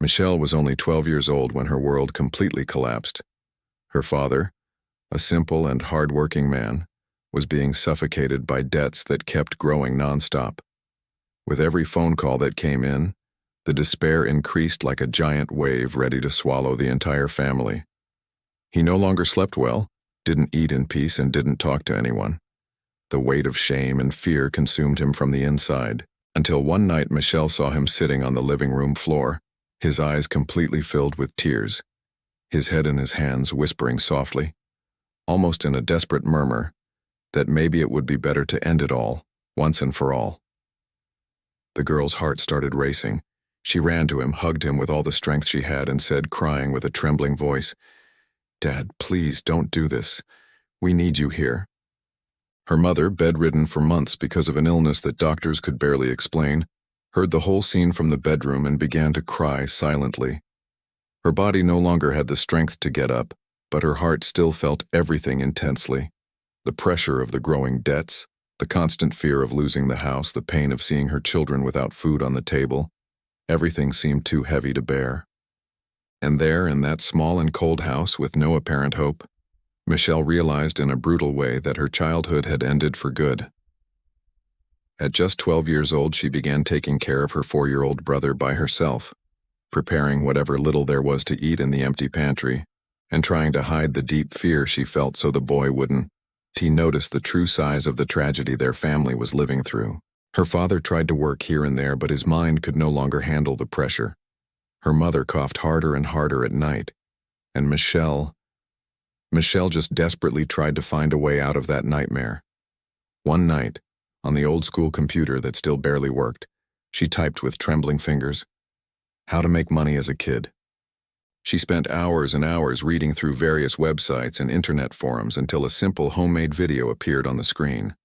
Michele was only 12 years old when her world completely collapsed. Her father, a simple and hard-working man, was being suffocated by debts that kept growing nonstop. With every phone call that came in, the despair increased like a giant wave ready to swallow the entire family. He no longer slept well, didn't eat in peace, and didn't talk to anyone. The weight of shame and fear consumed him from the inside, until one night Michele saw him sitting on the living room floor, his eyes completely filled with tears, his head in his hands, whispering softly, almost in a desperate murmur, that maybe it would be better to end it all, once and for all. The girl's heart started racing. She ran to him, hugged him with all the strength she had, and said, crying with a trembling voice, "Dad, please don't do this. We need you here." Her mother, bedridden for months because of an illness that doctors could barely explain, heard the whole scene from the bedroom and began to cry silently. Her body no longer had the strength to get up, but her heart still felt everything intensely. The pressure of the growing debts, the constant fear of losing the house, the pain of seeing her children without food on the table, everything seemed too heavy to bear. And there, in that small and cold house with no apparent hope, Michele realized in a brutal way that her childhood had ended for good. At just 12 years old, she began taking care of her 4-year-old brother by herself, preparing whatever little there was to eat in the empty pantry, and trying to hide the deep fear she felt so the boy wouldn't. She noticed the true size of the tragedy their family was living through. Her father tried to work here and there, but his mind could no longer handle the pressure. Her mother coughed harder and harder at night, and Michele just desperately tried to find a way out of that nightmare. One night, on the old school computer that still barely worked, she typed with trembling fingers, "How to make money as a kid." She spent hours and hours reading through various websites and internet forums until a simple homemade video appeared on the screen.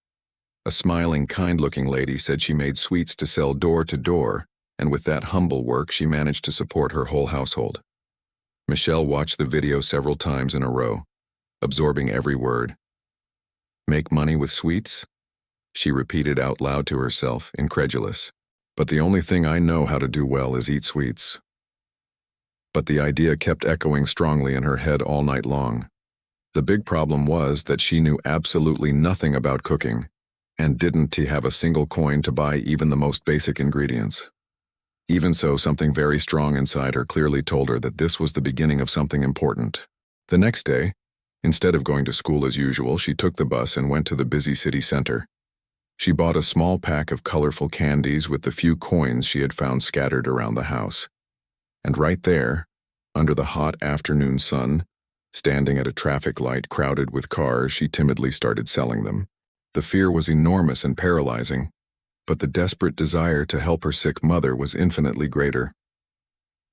A smiling, kind-looking lady said she made sweets to sell door to door, and with that humble work she managed to support her whole household. Michele watched the video several times in a row, absorbing every word. "Make money with sweets?" she repeated out loud to herself, incredulous. "But the only thing I know how to do well is eat sweets." But the idea kept echoing strongly in her head all night long. The big problem was that she knew absolutely nothing about cooking, and didn't have a single coin to buy even the most basic ingredients. Even so, something very strong inside her clearly told her that this was the beginning of something important. The next day, instead of going to school as usual, she took the bus and went to the busy city center. She bought a small pack of colorful candies with the few coins she had found scattered around the house. And right there, under the hot afternoon sun, standing at a traffic light crowded with cars, she timidly started selling them. The fear was enormous and paralyzing, but the desperate desire to help her sick mother was infinitely greater.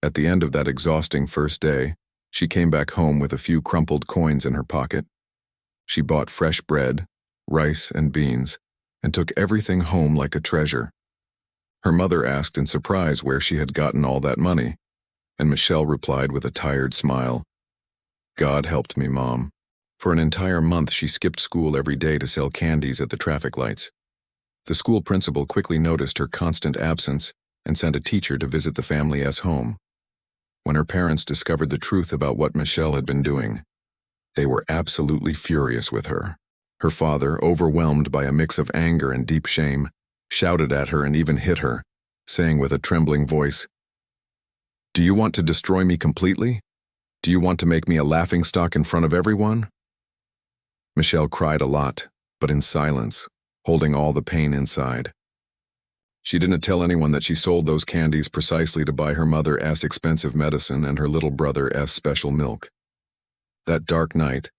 At the end of that exhausting first day, she came back home with a few crumpled coins in her pocket. She bought fresh bread, rice, and beans, and took everything home like a treasure. Her mother asked in surprise where she had gotten all that money, and Michele replied with a tired smile, "God helped me, Mom." For an entire month she skipped school every day to sell candies at the traffic lights. The school principal quickly noticed her constant absence and sent a teacher to visit the family as home. When her parents discovered the truth about what Michele had been doing, they were absolutely furious with her. Her father, overwhelmed by a mix of anger and deep shame, shouted at her and even hit her, saying with a trembling voice, "Do you want to destroy me completely? Do you want to make me a laughingstock in front of everyone?" Michele cried a lot, but in silence, holding all the pain inside. She didn't tell anyone that she sold those candies precisely to buy her mother's expensive medicine and her little brother's special milk. That dark night,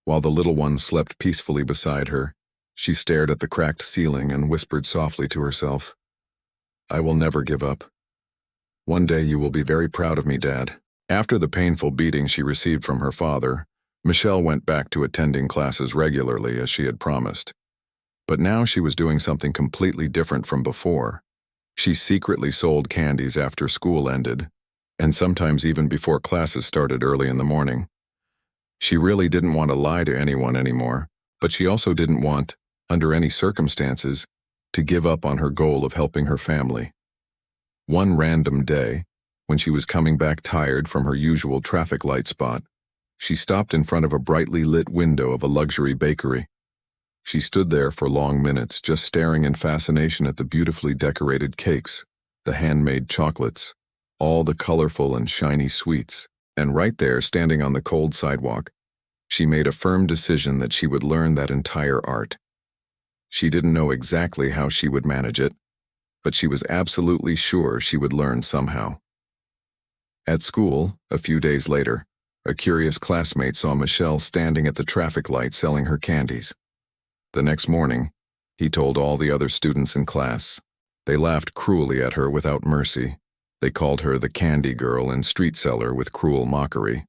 while the little one slept peacefully beside her, she stared at the cracked ceiling and whispered softly to herself, "I will never give up. One day you will be very proud of me, Dad." After the painful beating she received from her father, Michele went back to attending classes regularly as she had promised. But now she was doing something completely different from before. She secretly sold candies after school ended, and sometimes even before classes started early in the morning. She really didn't want to lie to anyone anymore, but she also didn't want, under any circumstances, to give up on her goal of helping her family. One random day, When she was coming back tired from her usual traffic light spot, she stopped in front of a brightly lit window of a luxury bakery. She stood there for long minutes, just staring in fascination at the beautifully decorated cakes, the handmade chocolates, all the colorful and shiny sweets. And right there, standing on the cold sidewalk, she made a firm decision that she would learn that entire art. She didn't know exactly how she would manage it, but she was absolutely sure she would learn somehow. At school, a few days later, a curious classmate saw Michele standing at the traffic light selling her candies. The next morning, he told all the other students in class. They laughed cruelly at her without mercy. They called her the candy girl and street seller with cruel mockery.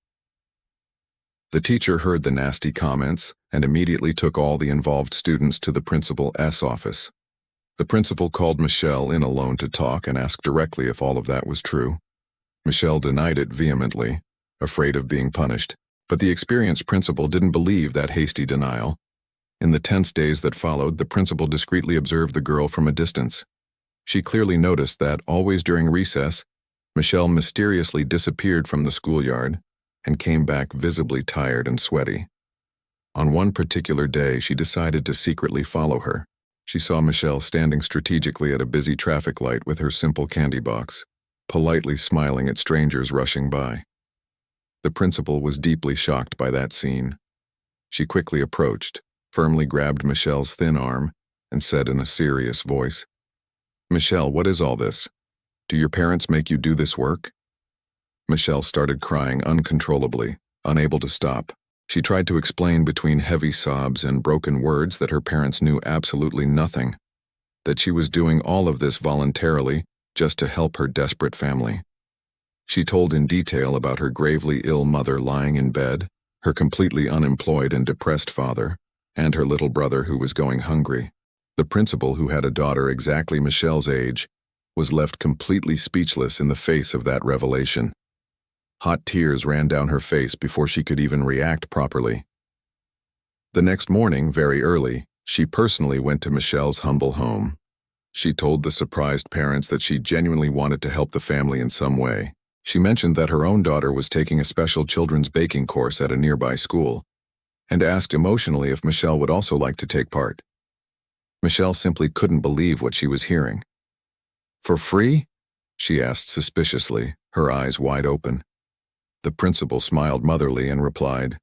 The teacher heard the nasty comments and immediately took all the involved students to the principal's office. The principal called Michele in alone to talk and asked directly if all of that was true. Michele denied it vehemently, afraid of being punished, but the experienced principal didn't believe that hasty denial. In the tense days that followed, the principal discreetly observed the girl from a distance. She clearly noticed that, always during recess, Michele mysteriously disappeared from the schoolyard and came back visibly tired and sweaty. On one particular day, she decided to secretly follow her. She saw Michele standing strategically at a busy traffic light with her simple candy box, politely smiling at strangers rushing by. The principal was deeply shocked by that scene. She quickly approached, firmly grabbed Michele's thin arm, and said in a serious voice, "Michele, what is all this? Do your parents make you do this work?" Michele started crying uncontrollably, unable to stop. She tried to explain between heavy sobs and broken words that her parents knew absolutely nothing, that she was doing all of this voluntarily just to help her desperate family. She told in detail about her gravely ill mother lying in bed, her completely unemployed and depressed father, and her little brother who was going hungry. The principal, who had a daughter exactly Michele's age, was left completely speechless in the face of that revelation. Hot tears ran down her face before she could even react properly. The next morning, very early, she personally went to Michele's humble home. She told the surprised parents that she genuinely wanted to help the family in some way. She mentioned that her own daughter was taking a special children's baking course at a nearby school, and asked emotionally if Michele would also like to take part. Michele simply couldn't believe what she was hearing. "For free?" she asked suspiciously, her eyes wide open. The principal smiled motherly and replied,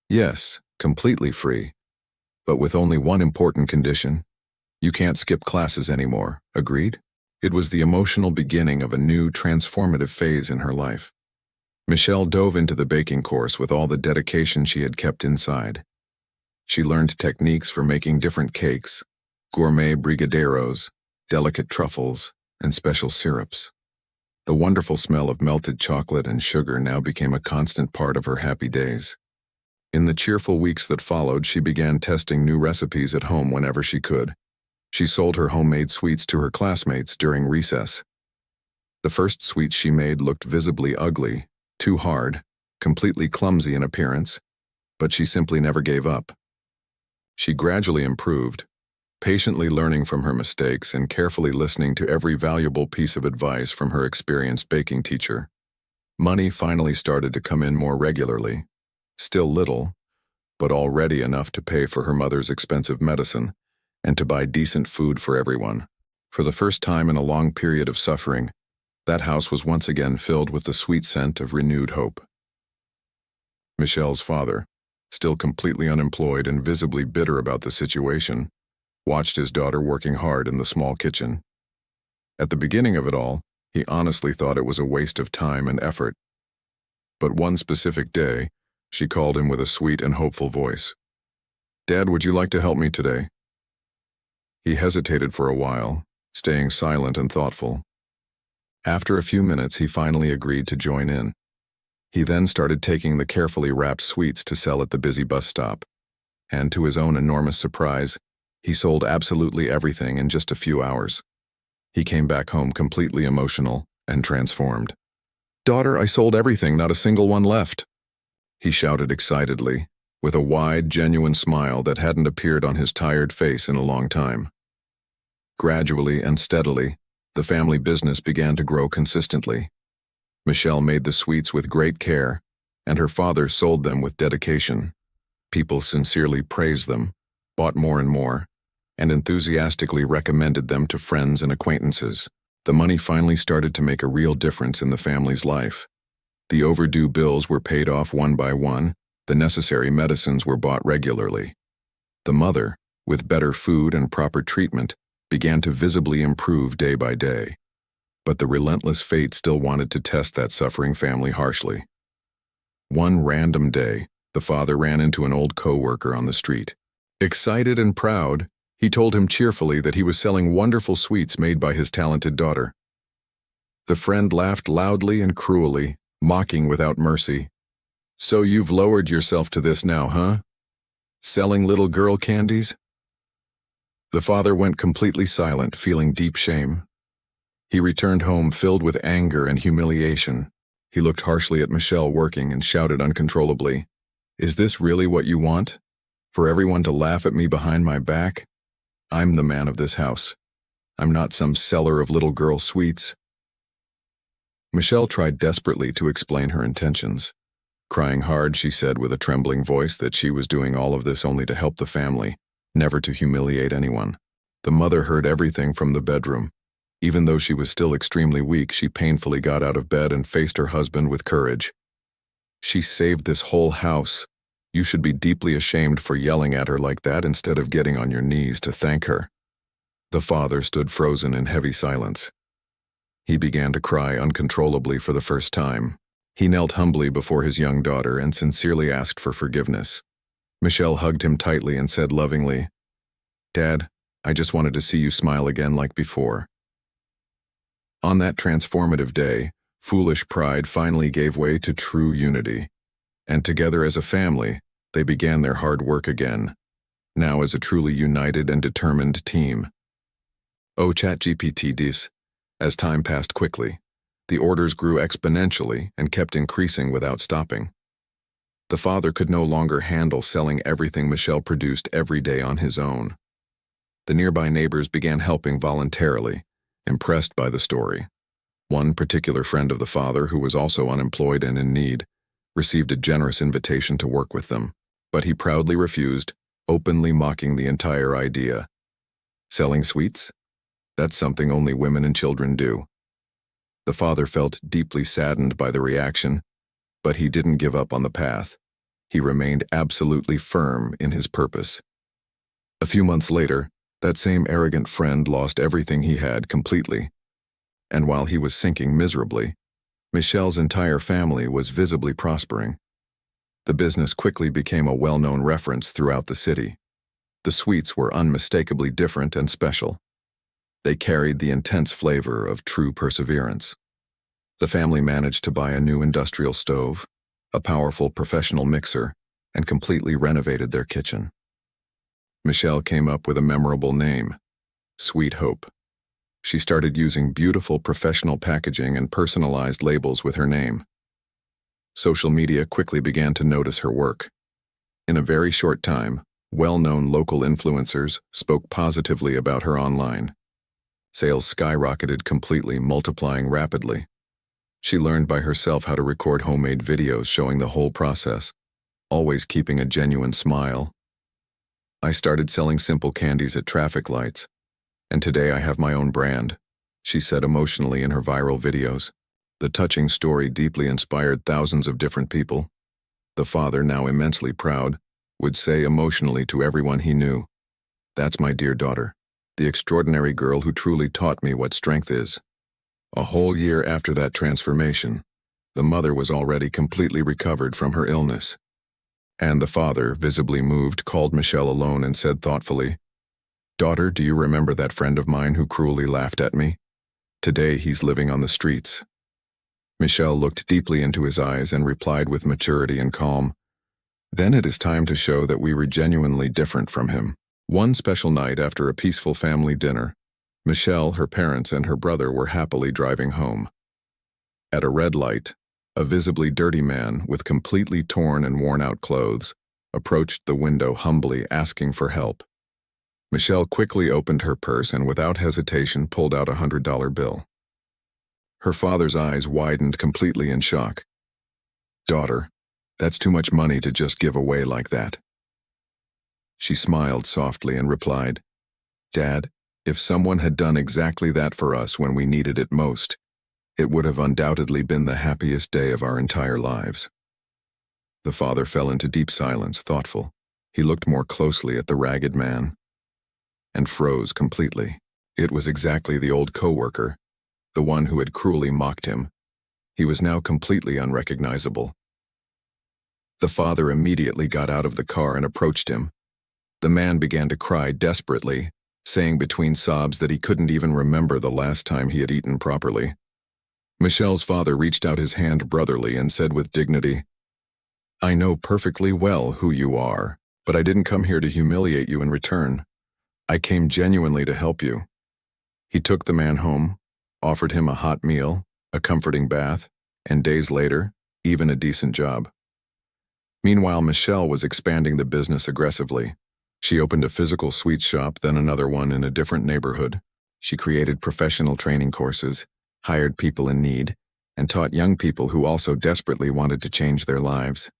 "Yes, completely free, but with only one important condition. You can't skip classes anymore, agreed?" It was the emotional beginning of a new, transformative phase in her life. Michele dove into the baking course with all the dedication she had kept inside. She learned techniques for making different cakes, gourmet brigadeiros, delicate truffles, and special syrups. The wonderful smell of melted chocolate and sugar now became a constant part of her happy days. In the cheerful weeks that followed, she began testing new recipes at home whenever she could. She sold her homemade sweets to her classmates during recess. The first sweets she made looked visibly ugly, too hard, completely clumsy in appearance, but she simply never gave up. She gradually improved, patiently learning from her mistakes and carefully listening to every valuable piece of advice from her experienced baking teacher. Money finally started to come in more regularly, still little, but already enough to pay for her mother's expensive medicine and to buy decent food for everyone. For the first time in a long period of suffering, that house was once again filled with the sweet scent of renewed hope. Michele's father, still completely unemployed and visibly bitter about the situation, watched his daughter working hard in the small kitchen. At the beginning of it all, he honestly thought it was a waste of time and effort. But one specific day, she called him with a sweet and hopeful voice. "Dad, would you like to help me today?" He hesitated for a while, staying silent and thoughtful. After a few minutes, he finally agreed to join in. He then started taking the carefully wrapped sweets to sell at the busy bus stop, and to his own enormous surprise, he sold absolutely everything in just a few hours. He came back home completely emotional and transformed. "Daughter, I sold everything, not a single one left," he shouted excitedly, with a wide, genuine smile that hadn't appeared on his tired face in a long time. Gradually and steadily, the family business began to grow consistently. Michele made the sweets with great care, and her father sold them with dedication. People sincerely praised them, bought more and more, and enthusiastically recommended them to friends and acquaintances. The money finally started to make a real difference in the family's life. The overdue bills were paid off one by one, the necessary medicines were bought regularly. The mother, with better food and proper treatment, began to visibly improve day by day. But the relentless fate still wanted to test that suffering family harshly. One random day, the father ran into an old co-worker on the street. Excited and proud, he told him cheerfully that he was selling wonderful sweets made by his talented daughter. The friend laughed loudly and cruelly, mocking without mercy. "So you've lowered yourself to this now, huh? Selling little girl candies?" The father went completely silent, feeling deep shame. He returned home filled with anger and humiliation. He looked harshly at Michele working and shouted uncontrollably, "Is this really what you want? For everyone to laugh at me behind my back? I'm the man of this house. I'm not some seller of little girl sweets." Michele tried desperately to explain her intentions. Crying hard, she said with a trembling voice that she was doing all of this only to help the family, never to humiliate anyone. The mother heard everything from the bedroom. Even though she was still extremely weak, she painfully got out of bed and faced her husband with courage. "She saved this whole house. You should be deeply ashamed for yelling at her like that instead of getting on your knees to thank her." The father stood frozen in heavy silence. He began to cry uncontrollably for the first time. He knelt humbly before his young daughter and sincerely asked for forgiveness. Michele hugged him tightly and said lovingly, "Dad, I just wanted to see you smile again like before." On that transformative day, foolish pride finally gave way to true unity. And together as a family, they began their hard work again, now as a truly united and determined team. Oh ChatGPT dis. As time passed quickly, the orders grew exponentially and kept increasing without stopping. The father could no longer handle selling everything Michele produced every day on his own. The nearby neighbors began helping voluntarily, impressed by the story. One particular friend of the father, who was also unemployed and in need, received a generous invitation to work with them, but he proudly refused, openly mocking the entire idea. Selling sweets? That's something only women and children do. The father felt deeply saddened by the reaction, but he didn't give up on the path. He remained absolutely firm in his purpose. A few months later, that same arrogant friend lost everything he had completely. And while he was sinking miserably, Michele's entire family was visibly prospering. The business quickly became a well-known reference throughout the city. The sweets were unmistakably different and special. They carried the intense flavor of true perseverance. The family managed to buy a new industrial stove, a powerful professional mixer, and completely renovated their kitchen. Michele came up with a memorable name, Sweet Hope. She started using beautiful professional packaging and personalized labels with her name. Social media quickly began to notice her work. In a very short time, well-known local influencers spoke positively about her online. Sales skyrocketed completely, multiplying rapidly. She learned by herself how to record homemade videos showing the whole process, always keeping a genuine smile. "I started selling simple candies at traffic lights, and today I have my own brand," she said emotionally in her viral videos. The touching story deeply inspired thousands of different people. The father, now immensely proud, would say emotionally to everyone he knew, "That's my dear daughter, the extraordinary girl who truly taught me what strength is." A whole year after that transformation, the mother was already completely recovered from her illness. And the father, visibly moved, called Michele alone and said thoughtfully, "Daughter, do you remember that friend of mine who cruelly laughed at me? Today he's living on the streets." Michele looked deeply into his eyes and replied with maturity and calm, "Then it is time to show that we were genuinely different from him." One special night after a peaceful family dinner, Michele, her parents, and her brother were happily driving home. At a red light, a visibly dirty man with completely torn and worn-out clothes approached the window humbly asking for help. Michele quickly opened her purse and without hesitation pulled out a $100 bill. Her father's eyes widened completely in shock. "Daughter, that's too much money to just give away like that." She smiled softly and replied, "Dad, if someone had done exactly that for us when we needed it most, it would have undoubtedly been the happiest day of our entire lives." The father fell into deep silence, thoughtful. He looked more closely at the ragged man and froze completely. It was exactly the old coworker, the one who had cruelly mocked him. He was now completely unrecognizable. The father immediately got out of the car and approached him. The man began to cry desperately, saying between sobs that he couldn't even remember the last time he had eaten properly. Michelle's father reached out his hand brotherly and said with dignity, "I know perfectly well who you are, but I didn't come here to humiliate you in return. I came genuinely to help you." He took the man home, offered him a hot meal, a comforting bath, and days later, even a decent job. Meanwhile, Michele was expanding the business aggressively. She opened a physical sweet shop, then another one in a different neighborhood. She created professional training courses, hired people in need, and taught young people who also desperately wanted to change their lives.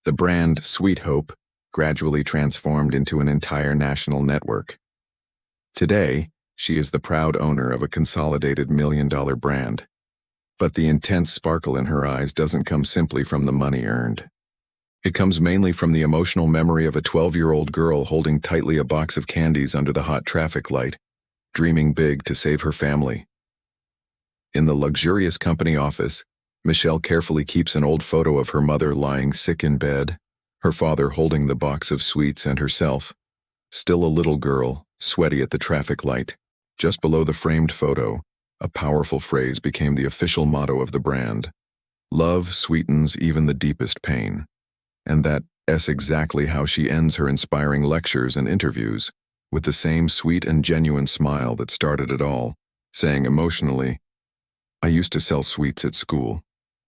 The brand Sweet Hope gradually transformed into an entire national network. Today, she is the proud owner of a consolidated million-dollar brand. But the intense sparkle in her eyes doesn't come simply from the money earned. It comes mainly from the emotional memory of a 12-year-old girl holding tightly a box of candies under the hot traffic light, dreaming big to save her family. In the luxurious company office, Michele carefully keeps an old photo of her mother lying sick in bed, her father holding the box of sweets, and herself, still a little girl, sweaty at the traffic light. Just below the framed photo, a powerful phrase became the official motto of the brand: "Love sweetens even the deepest pain." And that's exactly how she ends her inspiring lectures and interviews, with the same sweet and genuine smile that started it all, saying emotionally, "I used to sell sweets at school.